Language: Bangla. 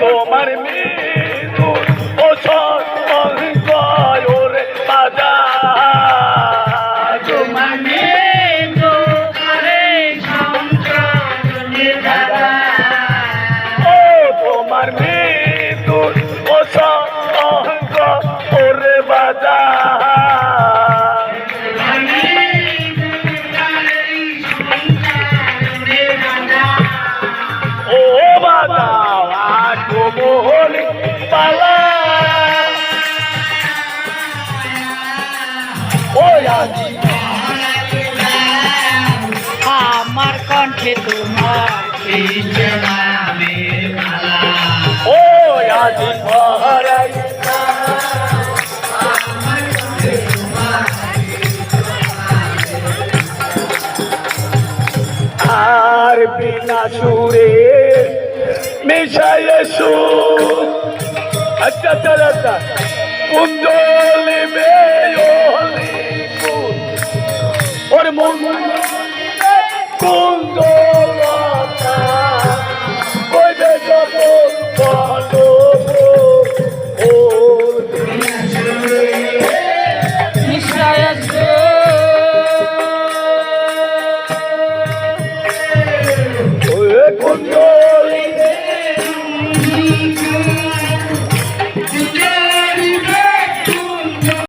তোমার মৃত্যু ও সংকয় ওরে বাজা তোমার মৃত্যু করে সংকয় দাদা ও তোমার মৃত্যু ও সংকয় ওরে বাজা ও বাজা আটো মোহনি পালা ও আজি আমার কণ্ঠে তোমার ও আজি মহারাজ আর বিনা সুরে মিশাইয়ে সুর আচ্ছা আচ্ছা কুন্দলি মেয়লি ওর মন কুন্দলতা কইবে যত ভালো ও নিশ্চয় আছে কুন্দ